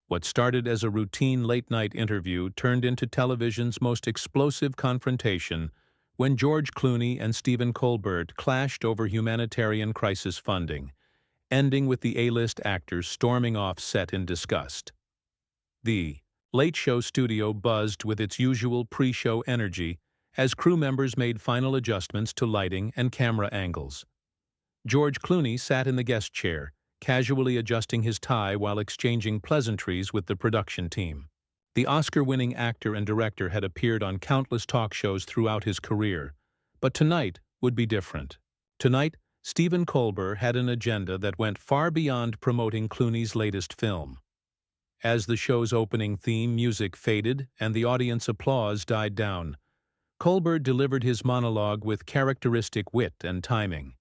What started as a routine late-night interview turned into television's most explosive confrontation when George Clooney and Stephen Colbert clashed over humanitarian crisis funding, ending with the A-list actors storming off set in disgust. The Late Show studio buzzed with its usual pre-show energy as crew members made final adjustments to lighting and camera angles. George Clooney sat in the guest chair, casually adjusting his tie while exchanging pleasantries with the production team. The Oscar-winning actor and director had appeared on countless talk shows throughout his career, but tonight would be different. Tonight, Stephen Colbert had an agenda that went far beyond promoting Clooney's latest film. As the show's opening theme music faded and the audience applause died down, Colbert delivered his monologue with characteristic wit and timing.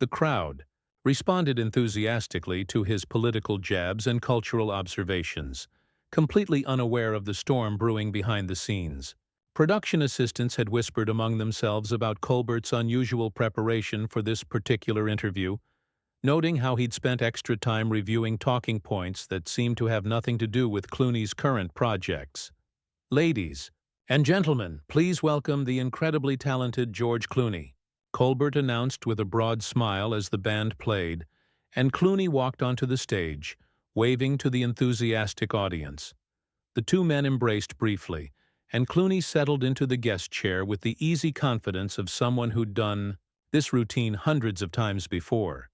The crowd responded enthusiastically to his political jabs and cultural observations, completely unaware of the storm brewing behind the scenes. Production assistants had whispered among themselves about Colbert's unusual preparation for this particular interview, noting how he'd spent extra time reviewing talking points that seemed to have nothing to do with Clooney's current projects. "Ladies and gentlemen, please welcome the incredibly talented George Clooney," Colbert announced with a broad smile as the band played, and Clooney walked onto the stage, waving to the enthusiastic audience. The two men embraced briefly, and Clooney settled into the guest chair with the easy confidence of someone who'd done this routine hundreds of times before.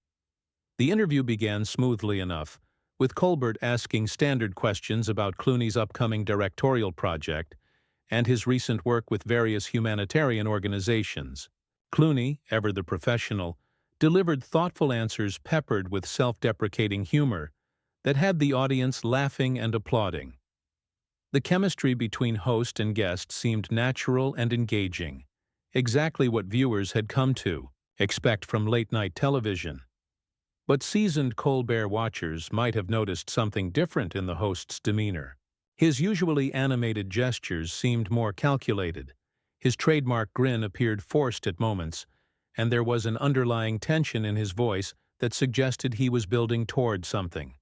The interview began smoothly enough, with Colbert asking standard questions about Clooney's upcoming directorial project and his recent work with various humanitarian organizations. Clooney, ever the professional, delivered thoughtful answers peppered with self-deprecating humor that had the audience laughing and applauding. The chemistry between host and guest seemed natural and engaging, exactly what viewers had come to expect from late-night television. But seasoned Colbert watchers might have noticed something different in the host's demeanor. His usually animated gestures seemed more calculated. His trademark grin appeared forced at moments, and there was an underlying tension in his voice that suggested he was building toward something.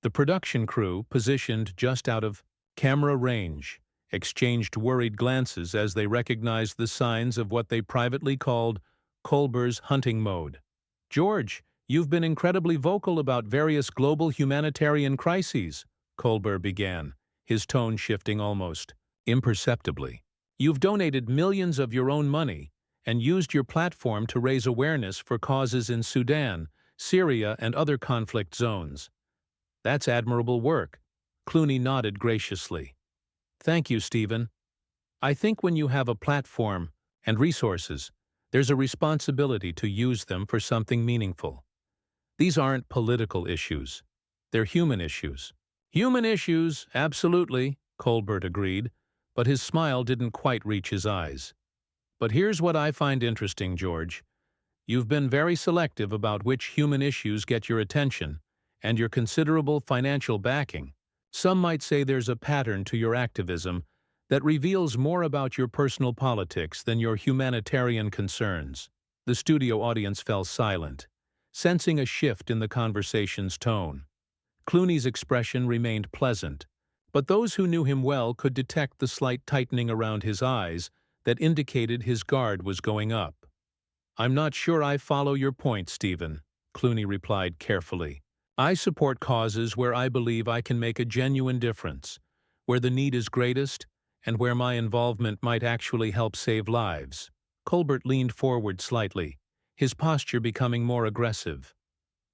The production crew, positioned just out of camera range, exchanged worried glances as they recognized the signs of what they privately called Colbert's hunting mode. "George, you've been incredibly vocal about various global humanitarian crises," Colbert began, his tone shifting almost imperceptibly. "You've donated millions of your own money and used your platform to raise awareness for causes in Sudan, Syria, and other conflict zones. That's admirable work." Clooney nodded graciously. "Thank you, Stephen. I think when you have a platform and resources, there's a responsibility to use them for something meaningful. These aren't political issues. They're human issues." "Human issues, absolutely," Colbert agreed, but his smile didn't quite reach his eyes. "But here's what I find interesting, George. You've been very selective about which human issues get your attention and your considerable financial backing. Some might say there's a pattern to your activism that reveals more about your personal politics than your humanitarian concerns." The studio audience fell silent, sensing a shift in the conversation's tone. Clooney's expression remained pleasant, but those who knew him well could detect the slight tightening around his eyes that indicated his guard was going up. "I'm not sure I follow your point, Stephen," Clooney replied carefully. "I support causes where I believe I can make a genuine difference, where the need is greatest, and where my involvement might actually help save lives." Colbert leaned forward slightly, his posture becoming more aggressive.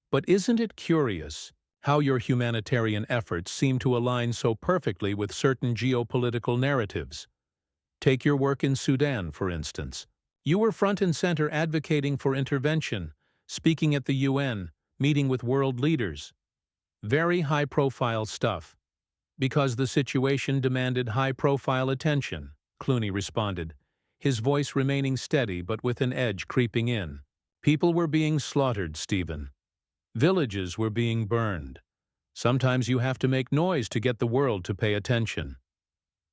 "But isn't it curious how your humanitarian efforts seem to align so perfectly with certain geopolitical narratives? Take your work in Sudan, for instance. You were front and center advocating for intervention, speaking at the UN, meeting with world leaders. Very high-profile stuff. Because the situation demanded high-profile attention," Clooney responded, his voice remaining steady but with an edge creeping in. "People were being slaughtered, Stephen. Villages were being burned. Sometimes you have to make noise to get the world to pay attention."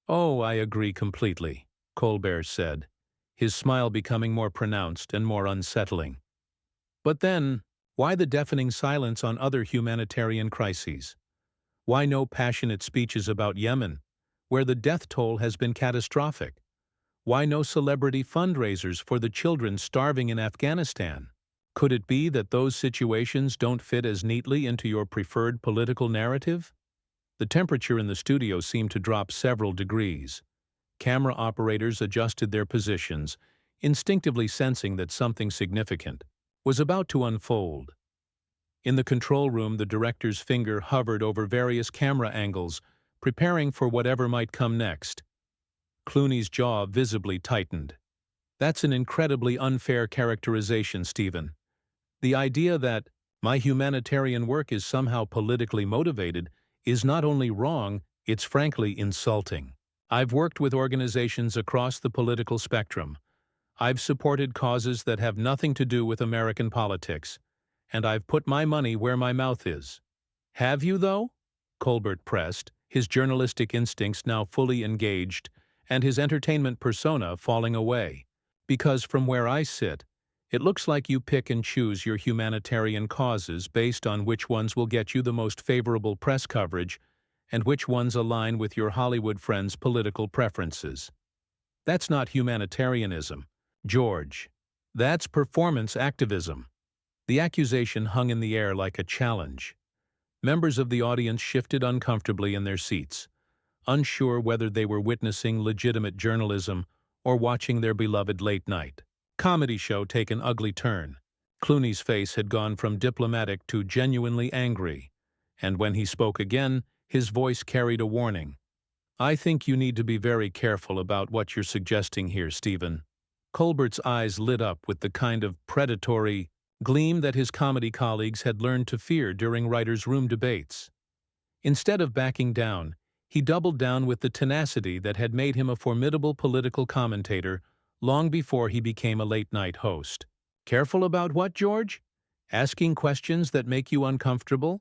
"Oh, I agree completely," Colbert said, his smile becoming more pronounced and more unsettling. "But then, why the deafening silence on other humanitarian crises? Why no passionate speeches about Yemen, where the death toll has been catastrophic? Why no celebrity fundraisers for the children starving in Afghanistan? Could it be that those situations don't fit as neatly into your preferred political narrative? The temperature in the studio seemed to drop several degrees. Camera operators adjusted their positions, instinctively sensing that something significant was about to unfold. In the control room, the director's finger hovered over various camera angles, preparing for whatever might come next. Clooney's jaw visibly tightened. That's an incredibly unfair characterization, Stephen. The idea that my humanitarian work is somehow politically motivated is not only wrong, it's frankly insulting. I've worked with organizations across the political spectrum. I've supported causes that have nothing to do with American politics, and I've put my money where my mouth is. Have you, though? Colbert pressed, his journalistic instincts now fully engaged, and his entertainment persona falling away. Because from where I sit, it looks like you pick and choose your humanitarian causes based on which ones will get you the most favorable press coverage and which ones align with your Hollywood friends' political preferences. That's not humanitarianism, George. That's performance activism. The accusation hung in the air like a challenge. Members of the audience shifted uncomfortably in their seats, unsure whether they were witnessing legitimate journalism or watching their beloved late-night comedy show take an ugly turn. Clooney's face had gone from diplomatic to genuinely angry, and when he spoke again, his voice carried a warning. I think you need to be very careful about what you're suggesting here, Stephen. Colbert's eyes lit up with the kind of predatory gleam that his comedy colleagues had learned to fear during writers' room debates. Instead of backing down, he doubled down with the tenacity that had made him a formidable political commentator long before he became a late-night host. Careful about what, George? Asking questions that make you uncomfortable?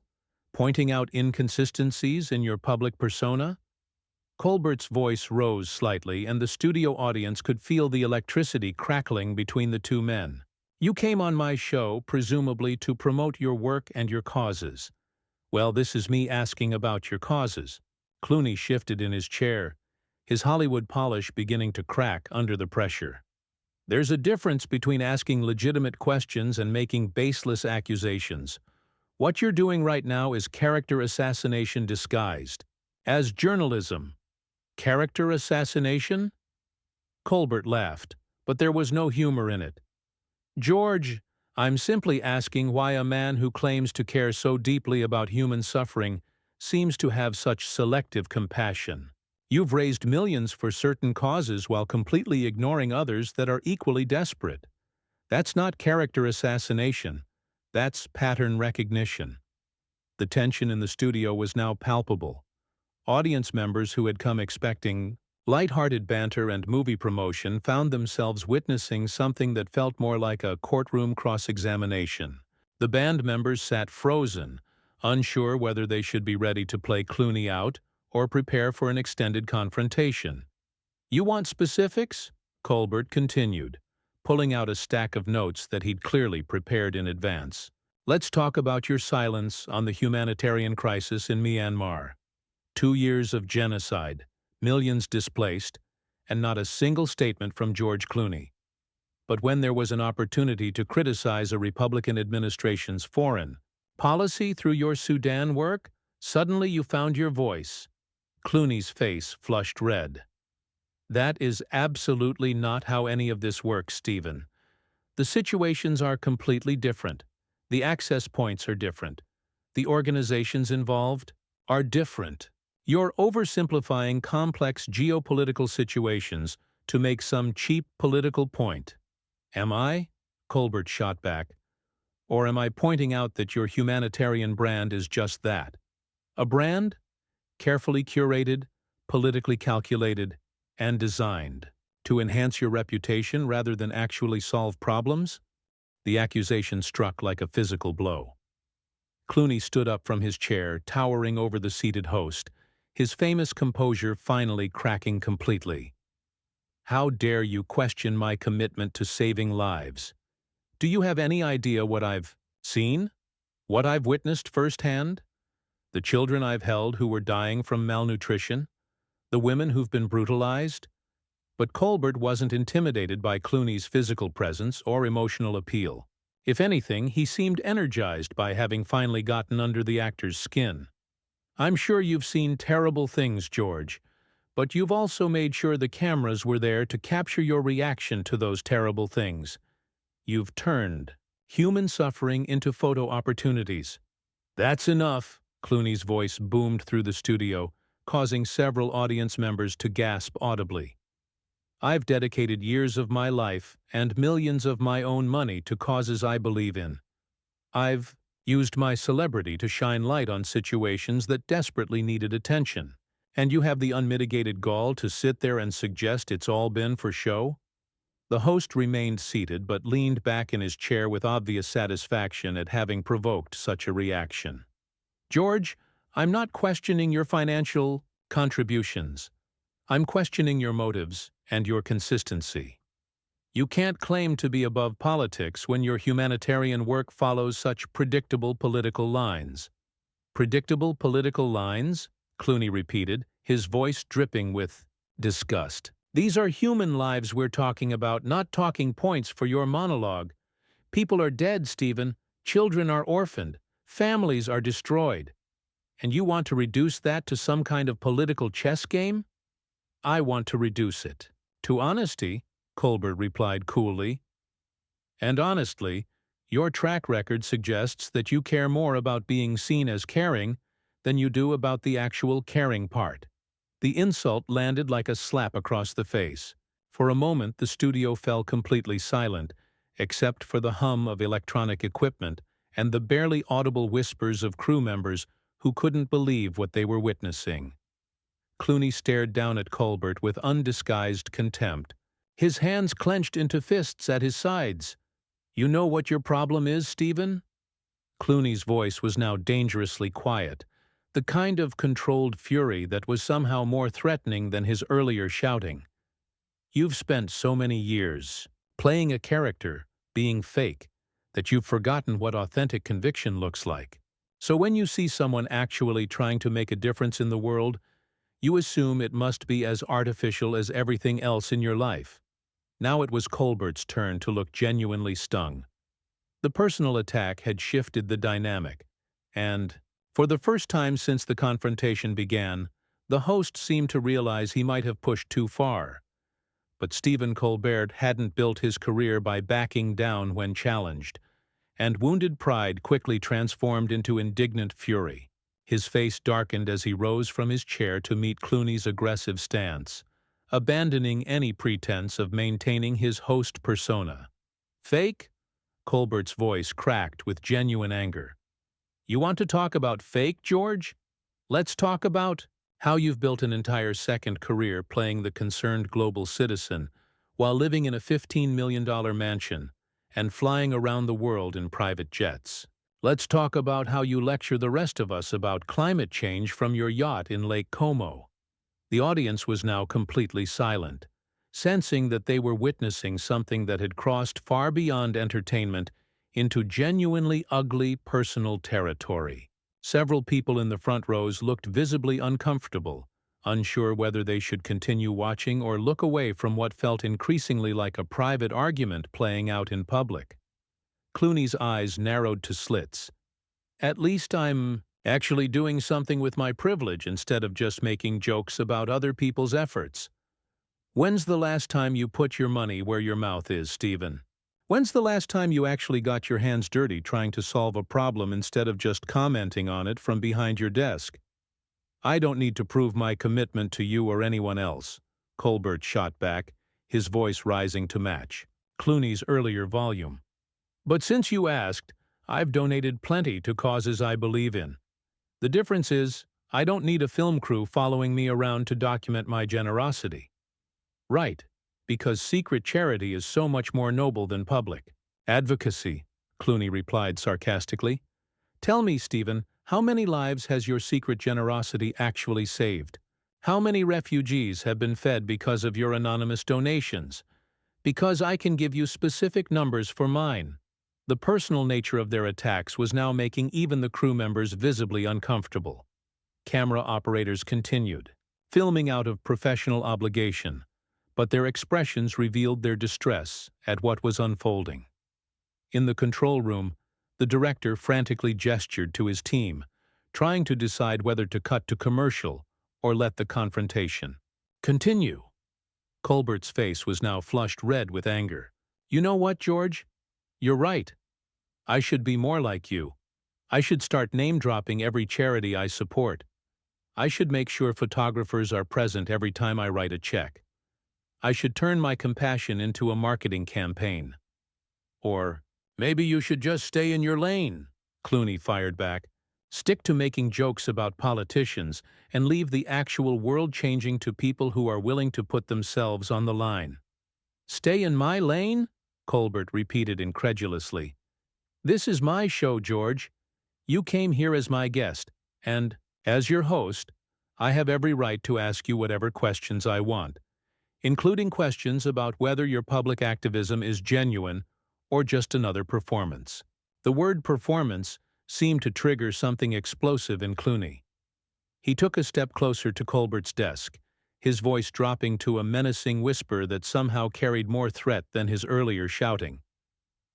Pointing out inconsistencies in your public persona? Colbert's voice rose slightly, and the studio audience could feel the electricity crackling between the two men. You came on my show, presumably to promote your work and your causes. Well, this is me asking about your causes. Clooney shifted in his chair, his Hollywood polish beginning to crack under the pressure. There's a difference between asking legitimate questions and making baseless accusations. What you're doing right now is character assassination disguised as journalism. Character assassination? Colbert laughed, but there was no humor in it. George, I'm simply asking why a man who claims to care so deeply about human suffering seems to have such selective compassion. You've raised millions for certain causes while completely ignoring others that are equally desperate. That's not character assassination. That's pattern recognition. The tension in the studio was now palpable. Audience members who had come expecting light-hearted banter and movie promotion found themselves witnessing something that felt more like a courtroom cross-examination. The band members sat frozen, unsure whether they should be ready to play Clooney out or prepare for an extended confrontation. You want specifics? Colbert continued, pulling out a stack of notes that he'd clearly prepared in advance. Let's talk about your silence on the humanitarian crisis in Myanmar. 2 years of genocide, millions displaced, and not a single statement from George Clooney. But when there was an opportunity to criticize a Republican administration's foreign policy through your Sudan work, suddenly you found your voice. Clooney's face flushed red. That is absolutely not how any of this works, Stephen. The situations are completely different. The access points are different. The organizations involved are different. You're oversimplifying complex geopolitical situations to make some cheap political point. Am I? Colbert shot back. Or am I pointing out that your humanitarian brand is just that? A brand? Carefully curated, politically calculated, and designed to enhance your reputation rather than actually solve problems? The accusation struck like a physical blow. Clooney stood up from his chair, towering over the seated host, his famous composure finally cracking completely. How dare you question my commitment to saving lives? Do you have any idea what I've seen? What I've witnessed firsthand? The children I've held who were dying from malnutrition? The women who've been brutalized? But Colbert wasn't intimidated by Clooney's physical presence or emotional appeal. If anything, he seemed energized by having finally gotten under the actor's skin. "I'm sure you've seen terrible things, George, but you've also made sure the cameras were there to capture your reaction to those terrible things. You've turned human suffering into photo opportunities." "That's enough," Clooney's voice boomed through the studio, causing several audience members to gasp audibly. "I've dedicated years of my life and millions of my own money to causes I believe in. I've used my celebrity to shine light on situations that desperately needed attention. And you have the unmitigated gall to sit there and suggest it's all been for show?" The host remained seated but leaned back in his chair with obvious satisfaction at having provoked such a reaction. "George, I'm not questioning your financial contributions. I'm questioning your motives and your consistency. You can't claim to be above politics when your humanitarian work follows such predictable political lines." "Predictable political lines?" Clooney repeated, his voice dripping with disgust. "These are human lives we're talking about, not talking points for your monologue. People are dead, Stephen. Children are orphaned. Families are destroyed. And you want to reduce that to some kind of political chess game?" "I want to reduce it to honesty," Colbert replied coolly. "And honestly, your track record suggests that you care more about being seen as caring than you do about the actual caring part." The insult landed like a slap across the face. For a moment, the studio fell completely silent, except for the hum of electronic equipment and the barely audible whispers of crew members who couldn't believe what they were witnessing. Clooney stared down at Colbert with undisguised contempt, his hands clenched into fists at his sides. "You know what your problem is, Stephen?" Clooney's voice was now dangerously quiet, the kind of controlled fury that was somehow more threatening than his earlier shouting. "You've spent so many years playing a character, being fake, that you've forgotten what authentic conviction looks like. So when you see someone actually trying to make a difference in the world, you assume it must be as artificial as everything else in your life." Now it was Colbert's turn to look genuinely stung. The personal attack had shifted the dynamic, and, for the first time since the confrontation began, the host seemed to realize he might have pushed too far. But Stephen Colbert hadn't built his career by backing down when challenged, and wounded pride quickly transformed into indignant fury. His face darkened as he rose from his chair to meet Clooney's aggressive stance, abandoning any pretense of maintaining his host persona. "Fake?" Colbert's voice cracked with genuine anger. "You want to talk about fake, George? Let's talk about how you've built an entire second career playing the concerned global citizen while living in a $15 million mansion and flying around the world in private jets. Let's talk about how you lecture the rest of us about climate change from your yacht in Lake Como." The audience was now completely silent, sensing that they were witnessing something that had crossed far beyond entertainment into genuinely ugly personal territory. Several people in the front rows looked visibly uncomfortable, unsure whether they should continue watching or look away from what felt increasingly like a private argument playing out in public. Clooney's eyes narrowed to slits. "At least I'm actually doing something with my privilege instead of just making jokes about other people's efforts. When's the last time you put your money where your mouth is, Stephen? When's the last time you actually got your hands dirty trying to solve a problem instead of just commenting on it from behind your desk?" "I don't need to prove my commitment to you or anyone else," Colbert shot back, his voice rising to match Clooney's earlier volume. "But since you asked, I've donated plenty to causes I believe in. The difference is, I don't need a film crew following me around to document my generosity." "Right, because secret charity is so much more noble than public advocacy," Clooney replied sarcastically. "Tell me, Stephen, how many lives has your secret generosity actually saved? How many refugees have been fed because of your anonymous donations? Because I can give you specific numbers for mine." The personal nature of their attacks was now making even the crew members visibly uncomfortable. Camera operators continued, filming out of professional obligation, but their expressions revealed their distress at what was unfolding. In the control room, the director frantically gestured to his team, trying to decide whether to cut to commercial or let the confrontation continue. Colbert's face was now flushed red with anger. "You know what, George? You're right. I should be more like you. I should start name-dropping every charity I support. I should make sure photographers are present every time I write a check. I should turn my compassion into a marketing campaign." Or, "Maybe you should just stay in your lane," Clooney fired back. "Stick to making jokes about politicians and leave the actual world-changing to people who are willing to put themselves on the line." "Stay in my lane?" Colbert repeated incredulously. "This is my show, George. You came here as my guest, and, as your host, I have every right to ask you whatever questions I want, including questions about whether your public activism is genuine or just another performance." The word performance seemed to trigger something explosive in Clooney. He took a step closer to Colbert's desk, his voice dropping to a menacing whisper that somehow carried more threat than his earlier shouting.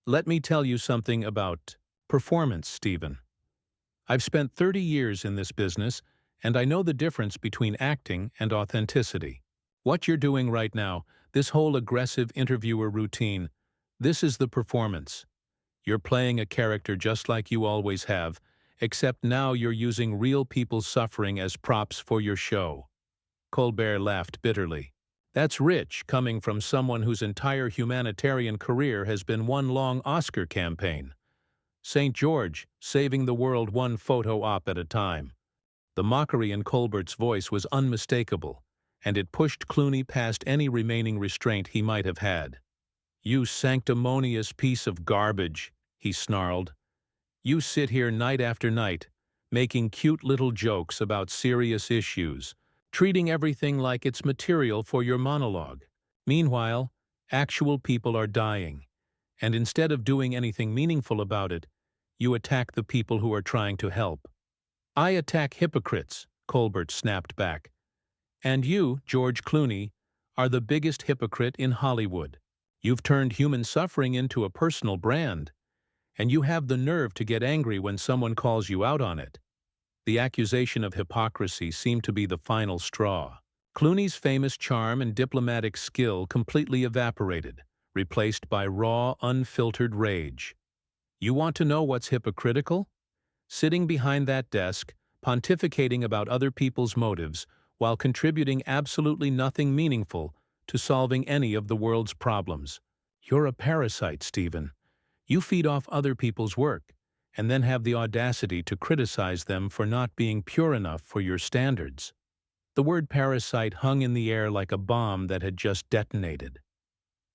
"Let me tell you something about performance, Stephen. I've spent 30 years in this business, and I know the difference between acting and authenticity. What you're doing right now, this whole aggressive interviewer routine, this is the performance. You're playing a character just like you always have, except now you're using real people suffering as props for your show." Colbert laughed bitterly. "That's rich, coming from someone whose entire humanitarian career has been one long Oscar campaign. St. George, saving the world one photo op at a time." The mockery in Colbert's voice was unmistakable, and it pushed Clooney past any remaining restraint he might have had. "You sanctimonious piece of garbage," he snarled. "You sit here night after night, making cute little jokes about serious issues, treating everything like it's material for your monologue. Meanwhile, actual people are dying, and instead of doing anything meaningful about it, you attack the people who are trying to help." "I attack hypocrites," Colbert snapped back. "And you, George Clooney, are the biggest hypocrite in Hollywood. You've turned human suffering into a personal brand, and you have the nerve to get angry when someone calls you out on it." The accusation of hypocrisy seemed to be the final straw. Clooney's famous charm and diplomatic skill completely evaporated, replaced by raw, unfiltered rage. "You want to know what's hypocritical? Sitting behind that desk, pontificating about other people's motives, while contributing absolutely nothing meaningful to solving any of the world's problems. You're a parasite, Stephen. You feed off other people's work, and then have the audacity to criticize them for not being pure enough for your standards." The word parasite hung in the air like a bomb that had just detonated.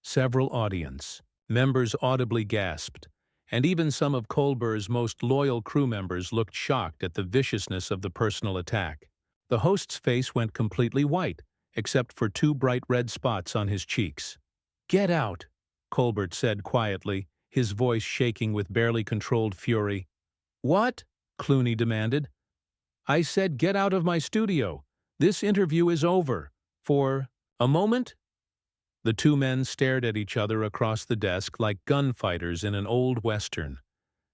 Several audience members audibly gasped, and even some of Colbert's most loyal crew members looked shocked at the viciousness of the personal attack. The host's face went completely white, except for two bright red spots on his cheeks. "Get out," Colbert said quietly, his voice shaking with barely controlled fury. "What?" Clooney demanded. "I said get out of my studio. This interview is over. For a moment?" The two men stared at each other across the desk like gunfighters in an old western,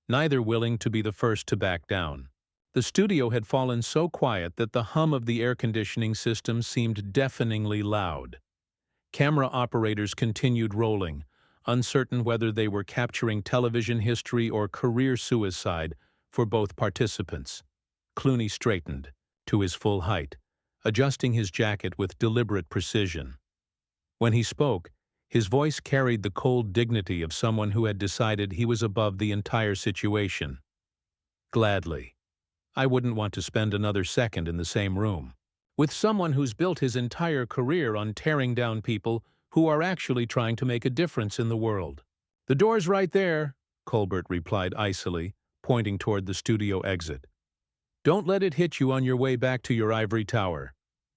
neither willing to be the first to back down. The studio had fallen so quiet that the hum of the air conditioning system seemed deafeningly loud. Camera operators continued rolling, uncertain whether they were capturing television history or career suicide for both participants. Clooney straightened, to his full height, adjusting his jacket with deliberate precision. When he spoke, his voice carried the cold dignity of someone who had decided he was above the entire situation. "Gladly. I wouldn't want to spend another second in the same room with someone who's built his entire career on tearing down people who are actually trying to make a difference in the world." "The door's right there," Colbert replied icily, pointing toward the studio exit. "Don't let it hit you on your way back to your ivory tower."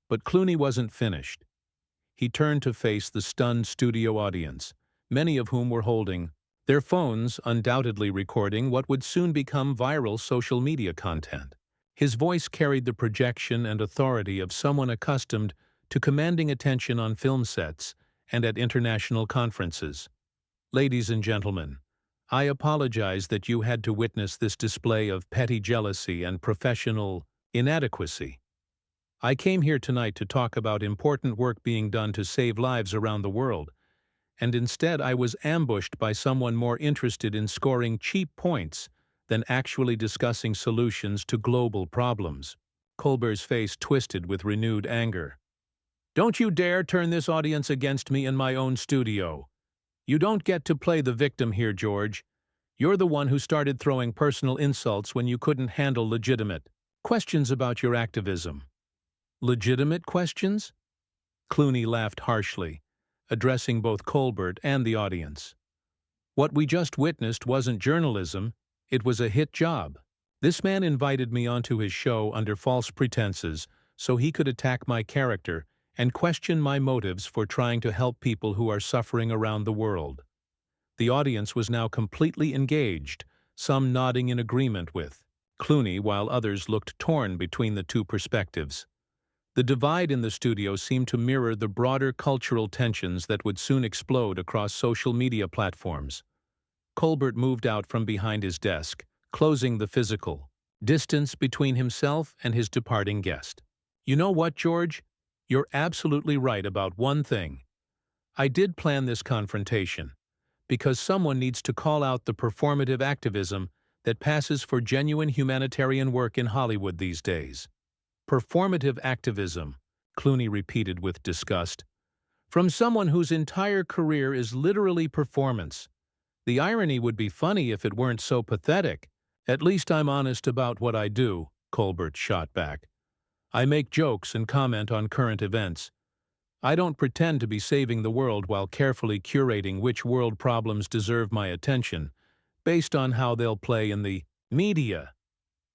But Clooney wasn't finished. He turned to face the stunned studio audience, many of whom were holding their phones undoubtedly recording what would soon become viral social media content. His voice carried the projection and authority of someone accustomed to commanding attention on film sets and at international conferences. Ladies and gentlemen, I apologize that you had to witness this display of petty jealousy and professional inadequacy. I came here tonight to talk about important work being done to save lives around the world, and instead I was ambushed by someone more interested in scoring cheap points than actually discussing solutions to global problems. Colbert's face twisted with renewed anger. Don't you dare turn this audience against me in my own studio. You don't get to play the victim here, George. You're the one who started throwing personal insults when you couldn't handle legitimate questions about your activism. Legitimate questions? Clooney laughed harshly, addressing both Colbert and the audience. What we just witnessed wasn't journalism, it was a hit job. This man invited me onto his show under false pretenses so he could attack my character and question my motives for trying to help people who are suffering around the world. The audience was now completely engaged, some nodding in agreement with Clooney while others looked torn between the two perspectives. The divide in the studio seemed to mirror the broader cultural tensions that would soon explode across social media platforms. Colbert moved out from behind his desk, closing the physical distance between himself and his departing guest. You know what, George? You're absolutely right about one thing. I did plan this confrontation because someone needs to call out the performative activism that passes for genuine humanitarian work in Hollywood these days. Performative activism, Clooney repeated with disgust. From someone whose entire career is literally performance. The irony would be funny if it weren't so pathetic. At least I'm honest about what I do, Colbert shot back. I make jokes and comment on current events. I don't pretend to be saving the world while carefully curating which world problems deserve my attention, based on how they'll play in the media.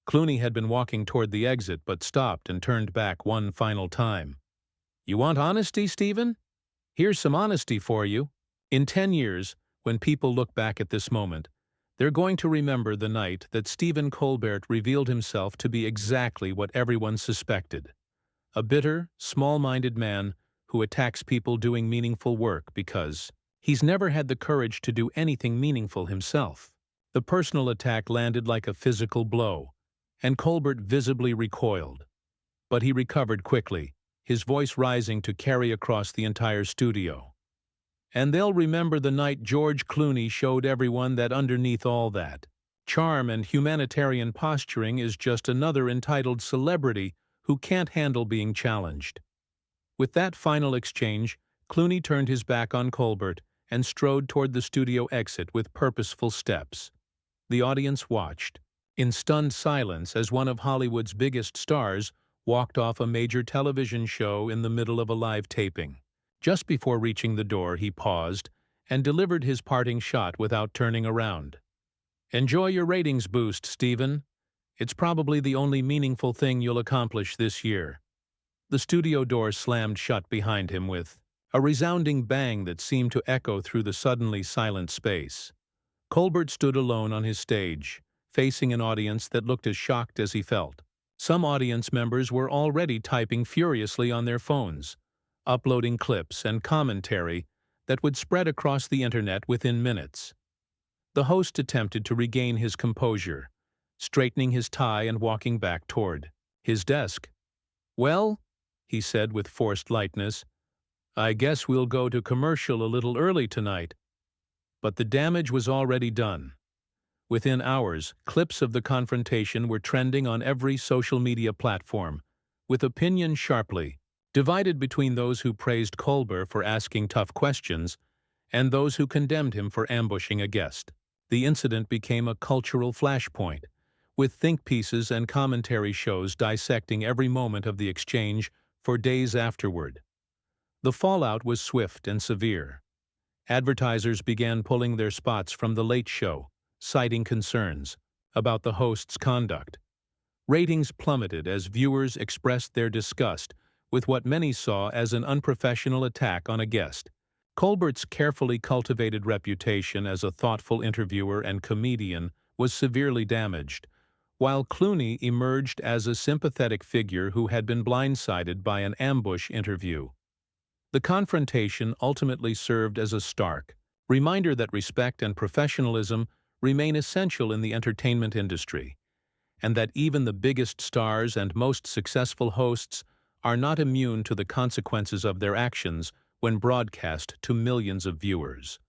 Clooney had been walking toward the exit but stopped and turned back one final time. You want honesty, Stephen? Here's some honesty for you. In 10 years, when people look back at this moment, they're going to remember the night that Stephen Colbert revealed himself to be exactly what everyone suspected. A bitter, small-minded man who attacks people doing meaningful work because he's never had the courage to do anything meaningful himself. The personal attack landed like a physical blow, and Colbert visibly recoiled. But he recovered quickly, his voice rising to carry across the entire studio. And they'll remember the night George Clooney showed everyone that underneath all that charm and humanitarian posturing is just another entitled celebrity who can't handle being challenged. With that final exchange, Clooney turned his back on Colbert and strode toward the studio exit with purposeful steps. The audience watched, in stunned silence as one of Hollywood's biggest stars walked off a major television show in the middle of a live taping. Just before reaching the door, he paused and delivered his parting shot without turning around. Enjoy your ratings boost, Stephen. It's probably the only meaningful thing you'll accomplish this year. The studio door slammed shut behind him with a resounding bang that seemed to echo through the suddenly silent space. Colbert stood alone on his stage, facing an audience that looked as shocked as he felt. Some audience members were already typing furiously on their phones, uploading clips and commentary that would spread across the internet within minutes. The host attempted to regain his composure, straightening his tie and walking back toward his desk. Well, he said with forced lightness, I guess we'll go to commercial a little early tonight. But the damage was already done. Within hours, clips of the confrontation were trending on every social media platform, with opinion sharply divided between those who praised Colbert for asking tough questions and those who condemned him for ambushing a guest. The incident became a cultural flashpoint, with think pieces and commentary shows dissecting every moment of the exchange for days afterward. The fallout was swift and severe. Advertisers began pulling their spots from The Late Show, citing concerns about the host's conduct. Ratings plummeted as viewers expressed their disgust with what many saw as an unprofessional attack on a guest. Colbert's carefully cultivated reputation as a thoughtful interviewer and comedian was severely damaged, while Clooney emerged as a sympathetic figure who had been blindsided by an ambush interview. The confrontation ultimately served as a stark reminder that respect and professionalism remain essential in the entertainment industry, and that even the biggest stars and most successful hosts are not immune to the consequences of their actions when broadcast to millions of viewers.